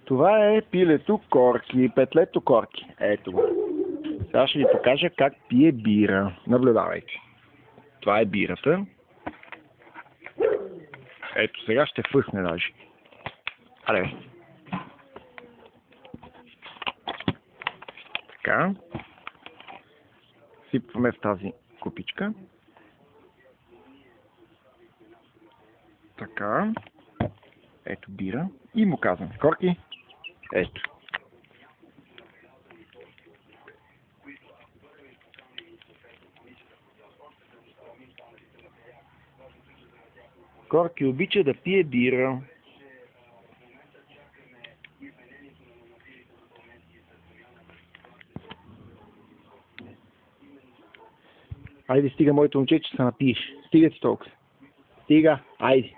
Това е пилето Корки, петлето Корки. Ето го. Сега ще ви покажа как пие бира. Наблюдавайте. Това е бирата. Ето, сега ще фъсне даже. Аре. Така. Сипваме в тази купичка. Така. Ето бира. И му казваме: Корки, ето. Корки обича да пие бира. Айде, стига, моето момче, че се напиеш. Стига ти толкова. Стига, айде.